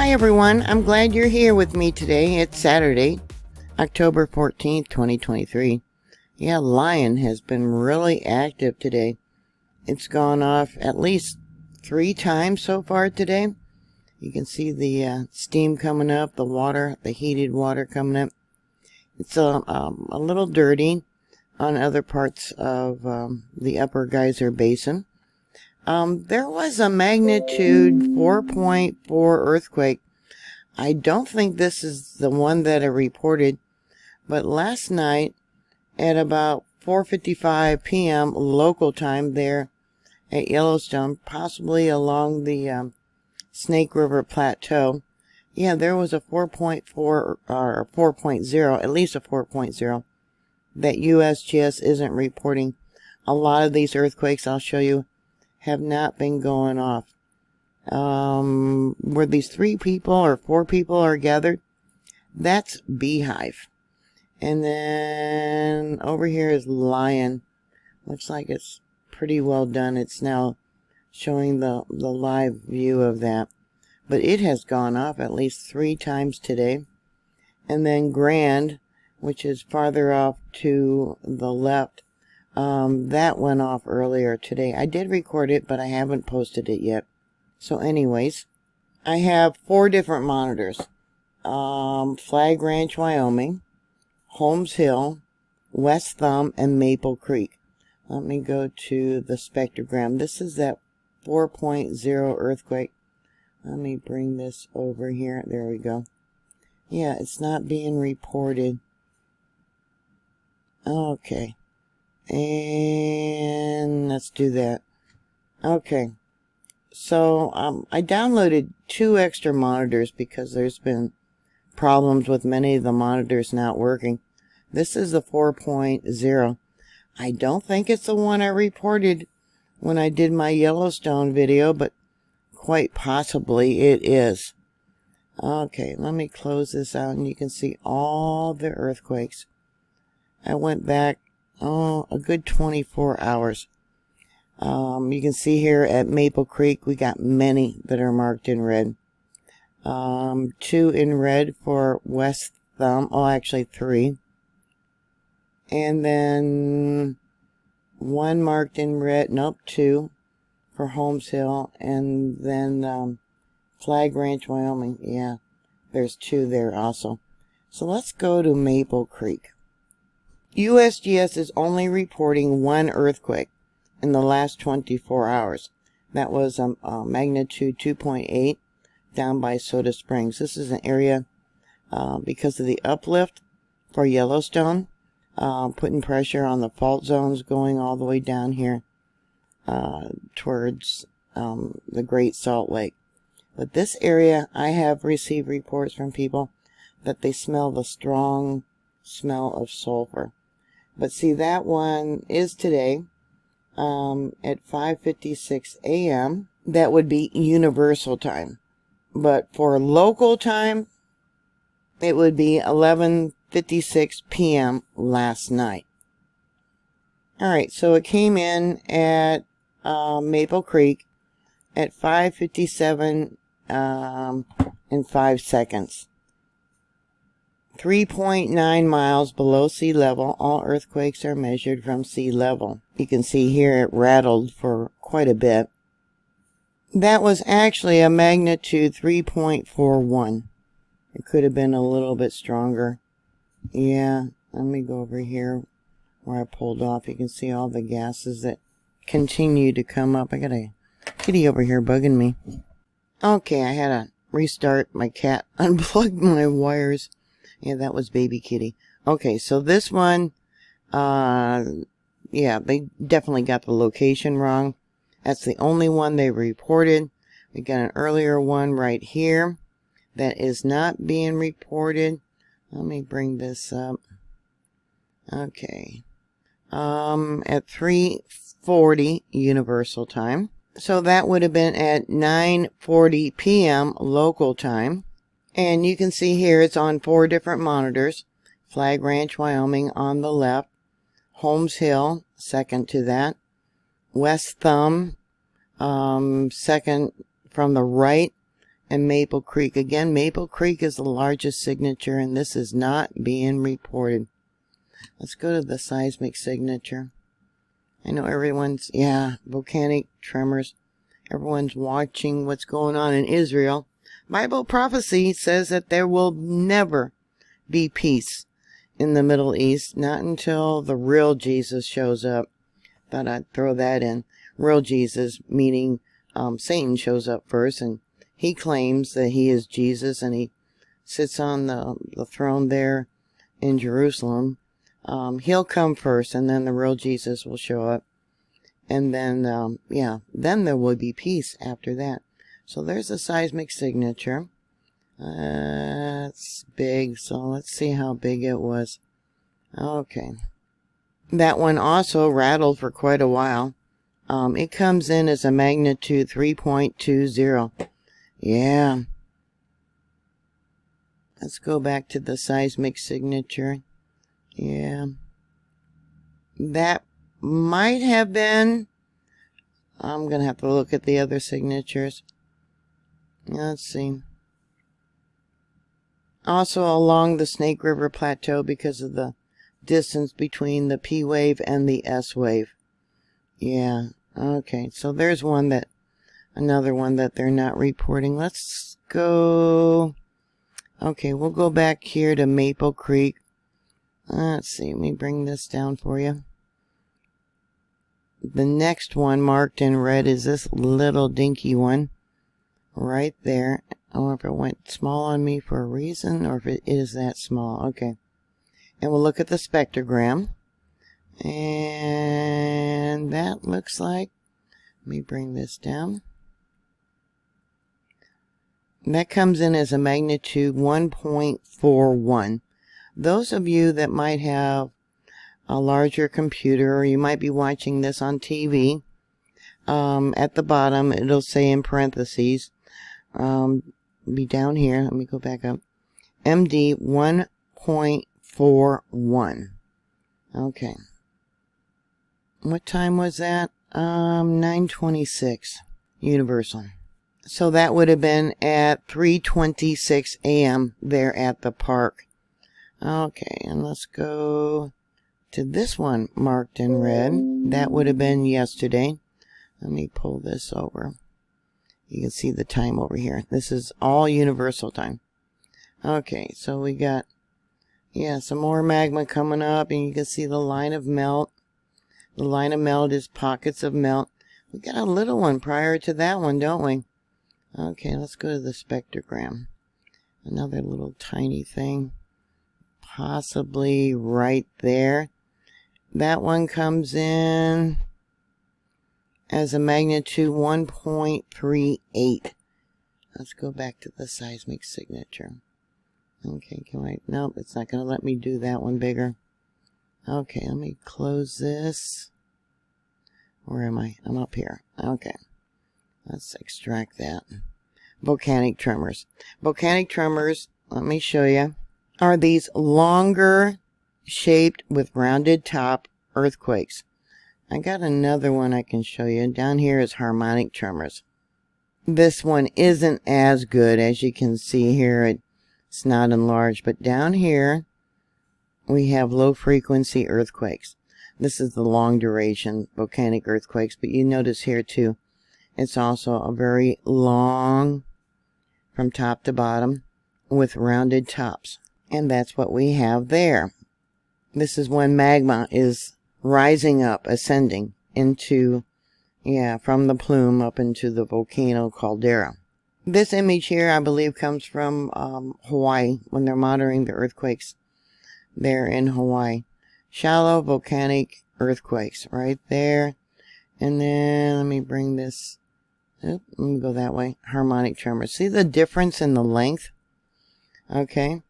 Hi everyone, I'm glad you're here with me today. It's Saturday, October 14th, 2023. Yeah, Lion has been really active today. It's gone off at least 3 times so far today. You can see the steam coming up, the water, the heated water coming up. It's a little dirty on other parts of the upper geyser basin. There was a magnitude 4.4 earthquake. I don't think this is the one that I reported, but last night at about 4:55 p.m. local time there at Yellowstone, possibly along the Snake River Plateau, yeah, there was a 4.4 or 4.0, at least a 4.0, that USGS isn't reporting. A lot of these earthquakes, I'll show you, have not been going off. Where these 3 people or 4 people are gathered, that's Beehive. And then over here is Lion. Looks like it's pretty well done. It's now showing the live view of that. But it has gone off at least 3 times today. And then Grand, which is farther off to the left, that went off earlier today. I did record it, but I haven't posted it yet. So anyways, I have 4 different monitors. Flag Ranch, Wyoming, Holmes Hill, West Thumb, and Maple Creek. Let me go to the spectrogram. This is that 4.0 earthquake. Let me bring this over here. There we go. Yeah, it's not being reported. Okay. And let's do that. Okay. So I downloaded 2 extra monitors because there's been problems with many of the monitors not working. This is the 4.0. I don't think it's the one I reported when I did my Yellowstone video, but quite possibly it is. Okay, let me close this out and you can see all the earthquakes. I went back, a good 24 hours. You can see here at Maple Creek, we got many that are marked in red. 2 in red for West Thumb. Oh, actually 3. And then 1 marked in red. Nope, 2 for Holmes Hill. And then Flag Ranch, Wyoming. Yeah, there's 2 there also. So let's go to Maple Creek. USGS is only reporting 1 earthquake in the last 24 hours. That was a magnitude 2.8 down by Soda Springs. This is an area, because of the uplift for Yellowstone, putting pressure on the fault zones going all the way down here towards the Great Salt Lake. But this area, I have received reports from people that they smell the strong smell of sulfur. But see, that one is today at 5:56 a.m. That would be universal time. But for local time, it would be 11:56 p.m. last night. Alright, so it came in at Maple Creek at 5:57 and 5 seconds. 3.9 miles below sea level. All earthquakes are measured from sea level. You can see here it rattled for quite a bit. That was actually a magnitude 3.41. It could have been a little bit stronger. Yeah, let me go over here where I pulled off. You can see all the gases that continue to come up. I got a kitty over here bugging me. Okay, I had to restart. My cat unplugged my wires. Yeah, that was baby kitty. Okay, so this one, yeah, they definitely got the location wrong. That's the only one they reported. We got an earlier one right here that is not being reported. Let me bring this up. Okay. At 3:40 Universal Time. So that would have been at 9:40 p.m. local time. And you can see here it's on 4 different monitors. Flag Ranch, Wyoming on the left. Holmes Hill, second to that. West Thumb, second from the right. And Maple Creek. Again, Maple Creek is the largest signature, and this is not being reported. Let's go to the seismic signature. I know everyone's, volcanic tremors. Everyone's watching what's going on in Israel. Bible prophecy says that there will never be peace in the Middle East, not until the real Jesus shows up. Thought I'd throw that in. Real Jesus, meaning Satan shows up first, and he claims that he is Jesus, and he sits on the throne there in Jerusalem. He'll come first, and then the real Jesus will show up. And then, then there will be peace after that. So there's a seismic signature. It's big, so let's see how big it was. Okay. That one also rattled for quite a while. It comes in as a magnitude 3.20. Yeah. Let's go back to the seismic signature. Yeah. That might have been... I'm going to have to look at the other signatures. Let's see. Also along the Snake River Plateau because of the distance between the P wave and the S wave. Yeah. Okay. So there's another one that they're not reporting. Let's go... Okay, we'll go back here to Maple Creek. Let's see, let me bring this down for you. The next one marked in red is this little dinky one. Right there. I don't know if it went small on me for a reason or if it is that small. Okay. And we'll look at the spectrogram. And that looks like... Let me bring this down. And that comes in as a magnitude 1.41. Those of you that might have a larger computer, or you might be watching this on TV, at the bottom it'll say in parentheses, be down here, let me go back up, MD 1.41. Okay. What time was that? 9:26 Universal. So that would have been at 3:26 a.m. there at the park. Okay, and let's go to this one marked in red. That would have been yesterday. Let me pull this over. You can see the time over here. This is all universal time. Okay, so we got, some more magma coming up, and you can see the line of melt. The line of melt is pockets of melt. We got a little one prior to that one, don't we? Okay, let's go to the spectrogram. Another little tiny thing. Possibly right there. That one comes in as a magnitude 1.38. Let's go back to the seismic signature. Okay, nope, it's not going to let me do that one bigger. Okay, let me close this. Where am I? I'm up here. Okay. Let's extract that. Volcanic tremors. Volcanic tremors, let me show you, are these longer shaped with rounded top earthquakes. I got another one I can show you. Down here is harmonic tremors. This one isn't as good, as you can see here. It's not enlarged, but down here we have low frequency earthquakes. This is the long duration volcanic earthquakes, but you notice here too, it's also a very long from top to bottom with rounded tops. And that's what we have there. This is when magma is rising up, ascending into, from the plume up into the volcano caldera. This image here, I believe, comes from Hawaii, when they're monitoring the earthquakes there in Hawaii. Shallow volcanic earthquakes right there. And then let me bring this, let me go that way. Harmonic tremors. See the difference in the length? Okay.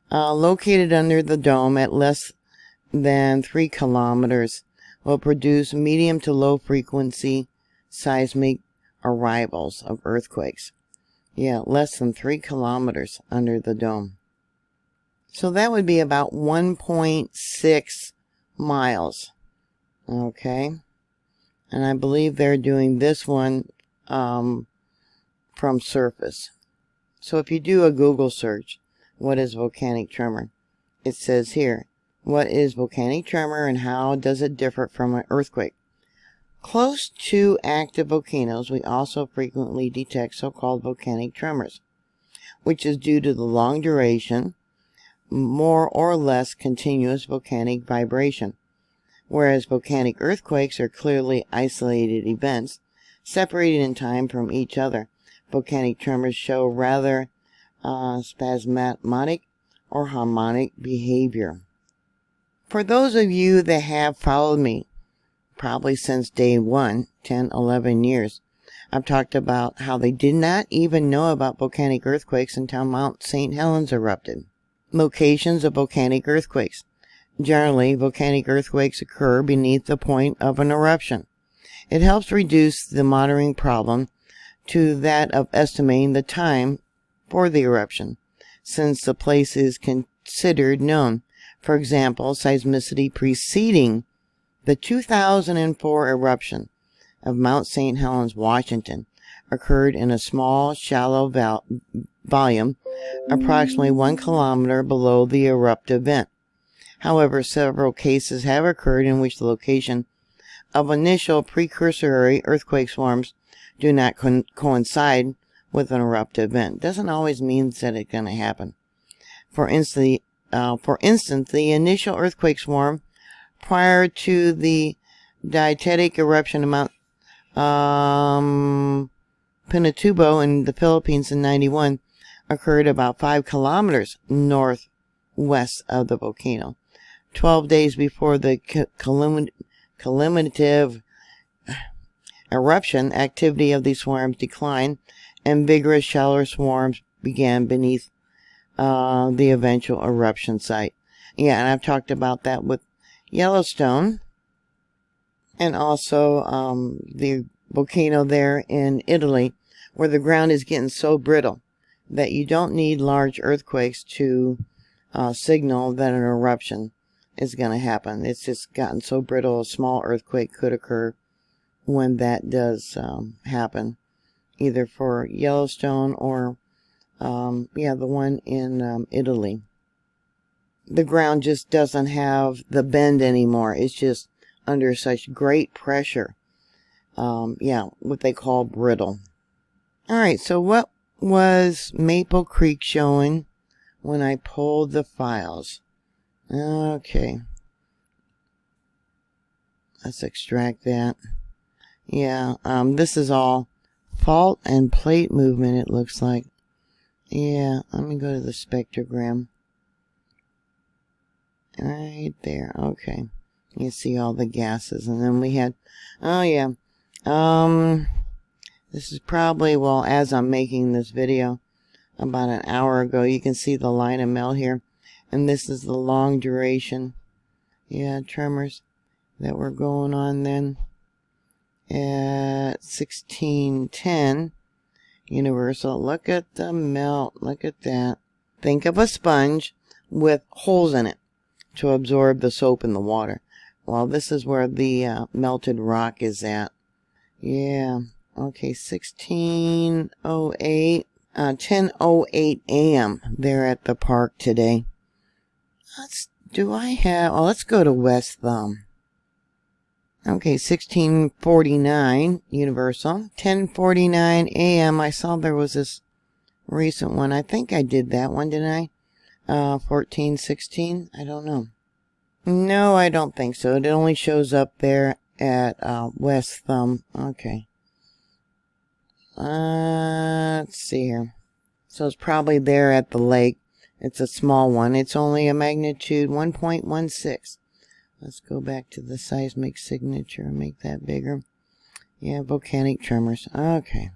Located under the dome at less than 3 kilometers will produce medium to low frequency seismic arrivals of earthquakes. Less than 3 kilometers under the dome. So that would be about 1.6 miles. Okay. And I believe they're doing this one from surface. So if you do a Google search, what is volcanic tremor? It says here, what is volcanic tremor and how does it differ from an earthquake? Close to active volcanoes, we also frequently detect so-called volcanic tremors, which is due to the long duration, more or less continuous volcanic vibration, whereas volcanic earthquakes are clearly isolated events, separated in time from each other. Volcanic tremors show rather spasmodic or harmonic behavior. For those of you that have followed me, probably since day one, 10, 11 years, I've talked about how they did not even know about volcanic earthquakes until Mount St. Helens erupted. Locations of volcanic earthquakes. Generally, volcanic earthquakes occur beneath the point of an eruption. It helps reduce the monitoring problem to that of estimating the time for the eruption, since the place is considered known. For example, seismicity preceding the 2004 eruption of Mount St. Helens, Washington, occurred in a small, shallow volume, approximately 1 kilometer below the eruptive vent. However, several cases have occurred in which the location of initial precursory earthquake swarms do not coincide with an eruptive event. Doesn't always mean that it's going to happen. For instance, the initial earthquake swarm prior to the diegetic eruption of Mount Pinatubo in the Philippines in 91 occurred about 5 kilometers northwest of the volcano. 12 days before the cumulative eruption, activity of these swarms declined, and vigorous shallower swarms began beneath the eventual eruption site. Yeah, and I've talked about that with Yellowstone, and also the volcano there in Italy, where the ground is getting so brittle that you don't need large earthquakes to signal that an eruption is going to happen. It's just gotten so brittle, a small earthquake could occur when that does happen, either for Yellowstone or the one in Italy. The ground just doesn't have the bend anymore. It's just under such great pressure. What they call brittle. Alright, so what was Maple Creek showing when I pulled the files? Okay. Let's extract that. Yeah, this is all fault and plate movement, it looks like. Yeah, let me go to the spectrogram. Right there, okay. You see all the gases, and then we had, this is probably, well, as I'm making this video, about an hour ago, you can see the line of melt here, and this is the long duration, tremors that were going on then at 1610 universal. Look at the melt, look at that. Think of a sponge with holes in it to absorb the soap in the water. Well, this is where the melted rock is at. Yeah, okay, 1608, 10:08 a.m. there at the park today. Let's go to West Thumb. Okay, 1649 universal, 10:49 a.m. I saw there was this recent one. I think I did that one, didn't I? 1416, I don't know. No, I don't think so. It only shows up there at West Thumb. Okay. Let's see here. So it's probably there at the lake. It's a small one. It's only a magnitude 1.16. Let's go back to the seismic signature and make that bigger. Yeah, volcanic tremors. Okay.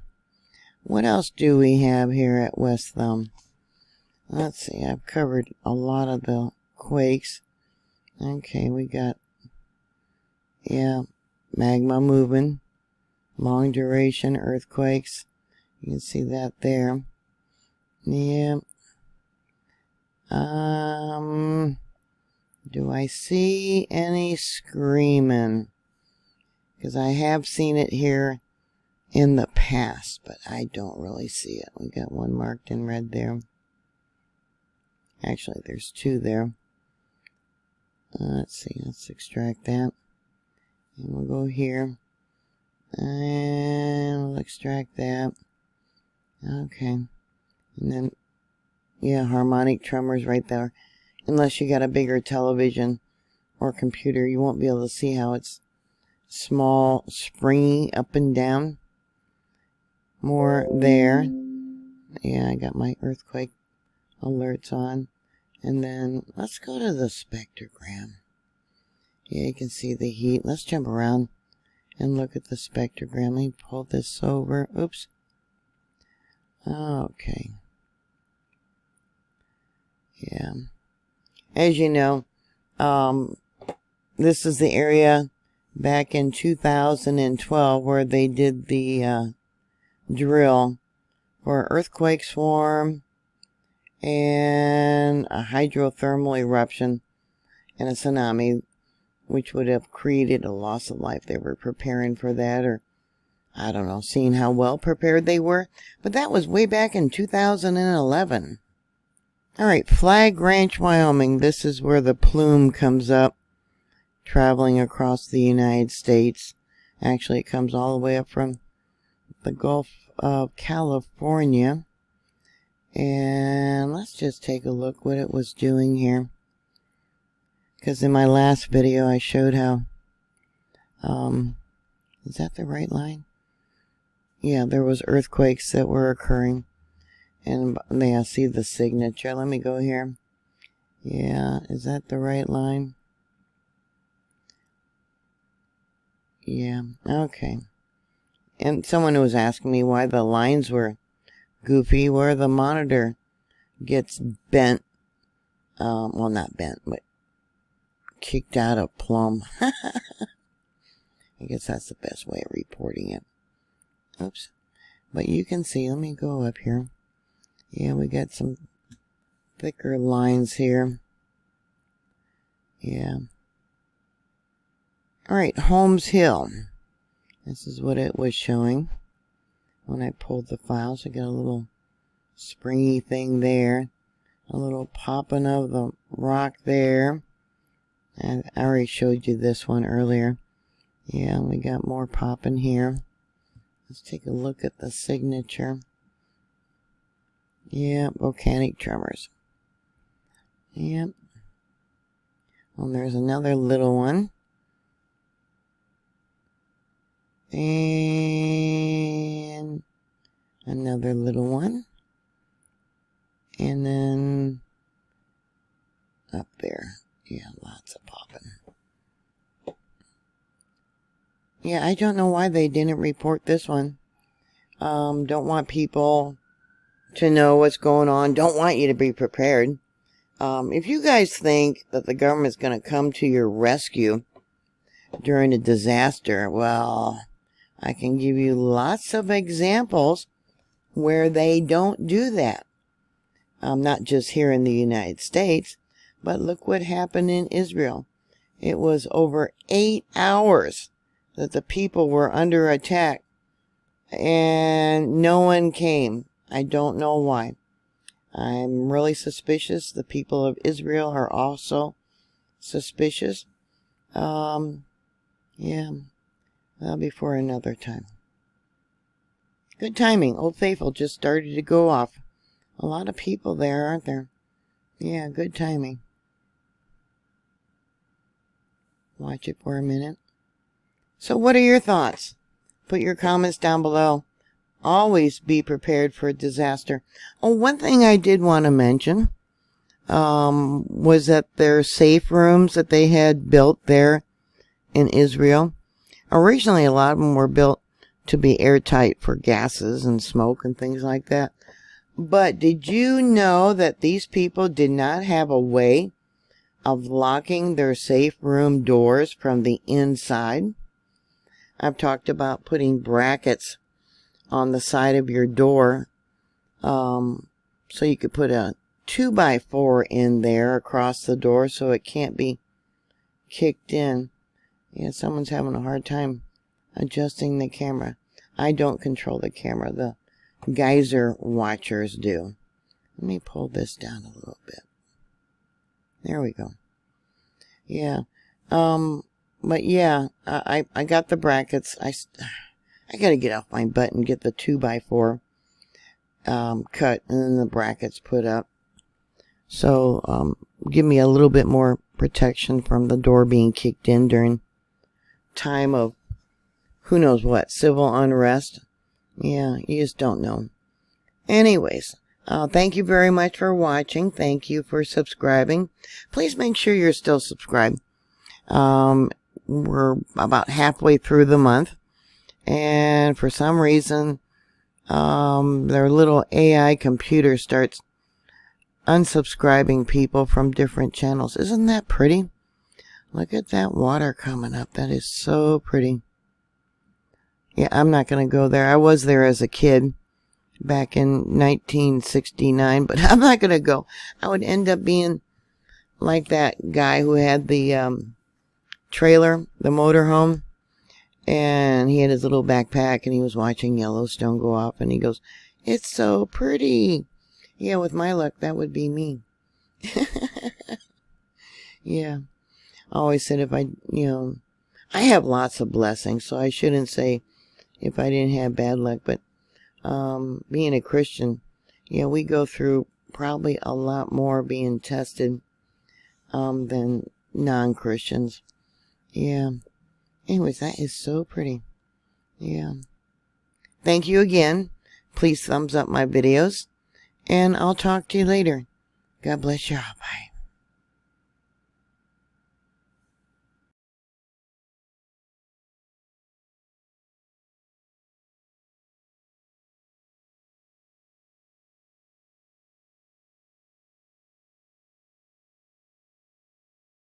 What else do we have here at West Thumb? Let's see. I've covered a lot of the quakes. Okay, we got, magma moving, long duration earthquakes. You can see that there. Yeah. Do I see any screaming? Because I have seen it here in the past, but I don't really see it. We got one marked in red there. Actually, there's two there. Let's see, let's extract that. And we'll go here. And we'll extract that. Okay. And then, yeah, harmonic tremors right there. Unless you got a bigger television or computer, you won't be able to see how it's small, springy, up and down. More there. Yeah, I got my earthquake alerts on. And then, let's go to the spectrogram. Yeah, you can see the heat. Let's jump around and look at the spectrogram. Let me pull this over. Oops. Okay. Yeah. As you know, this is the area back in 2012 where they did the drill for earthquake swarm and a hydrothermal eruption and a tsunami, which would have created a loss of life. They were preparing for that, or I don't know, seeing how well prepared they were. But that was way back in 2011. Alright, Flag Ranch, Wyoming. This is where the plume comes up, traveling across the United States. Actually, it comes all the way up from the Gulf of California. And let's just take a look what it was doing here. Because in my last video I showed how, is that the right line? Yeah, there was earthquakes that were occurring. And yeah, see the signature. Let me go here. Yeah, is that the right line? Yeah, okay. And someone was asking me why the lines were goofy, where the monitor gets bent. Well, not bent, but kicked out of plumb. I guess that's the best way of reporting it. Oops. But you can see, let me go up here. Yeah, we got some thicker lines here. Yeah. Alright, Holmes Hill. This is what it was showing when I pulled the files. I got a little springy thing there. A little popping of the rock there. And I already showed you this one earlier. Yeah, we got more popping here. Let's take a look at the signature. Yeah, volcanic tremors. Yep. Well, there's another little one. And another little one. And then up there. Yeah, lots of popping. Yeah, I don't know why they didn't report this one. Don't want people to know what's going on. Don't want you to be prepared. If you guys think that the government's going to come to your rescue during a disaster, well, I can give you lots of examples where they don't do that. Not just here in the United States, but look what happened in Israel. It was over 8 hours that the people were under attack, and no one came. I don't know why. I'm really suspicious. The people of Israel are also suspicious. Yeah, that'll be for another time. Good timing. Old Faithful just started to go off. A lot of people there, aren't there? Yeah, good timing. Watch it for a minute. So what are your thoughts? Put your comments down below. Always be prepared for a disaster. Oh, one thing I did want to mention was that their safe rooms that they had built there in Israel. Originally, a lot of them were built to be airtight for gases and smoke and things like that. But did you know that these people did not have a way of locking their safe room doors from the inside? I've talked about putting brackets on the side of your door, so you could put a 2x4 in there across the door so it can't be kicked in. Yeah, someone's having a hard time adjusting the camera. I don't control the camera. The geyser watchers do. Let me pull this down a little bit. There we go. Yeah. But yeah, I got the brackets. I got to get off my butt and get the 2x4 cut and then the brackets put up. So, give me a little bit more protection from the door being kicked in during time of who knows what, civil unrest. Yeah, you just don't know. Anyways, thank you very much for watching. Thank you for subscribing. Please make sure you're still subscribed. We're about halfway through the month, and for some reason, their little AI computer starts unsubscribing people from different channels. Isn't that pretty? Look at that water coming up. That is so pretty. Yeah, I'm not going to go there. I was there as a kid back in 1969, but I'm not going to go. I would end up being like that guy who had the trailer, the motorhome, and he had his little backpack and he was watching Yellowstone go off and he goes, "It's so pretty." Yeah, with my luck, that would be me. Yeah. I always said if I have lots of blessings, so I shouldn't say if I didn't have bad luck, but being a Christian, yeah, we go through probably a lot more being tested than non-Christians. Yeah. Anyways, that is so pretty. Yeah. Thank you again. Please thumbs up my videos. And I'll talk to you later. God bless you all. Bye.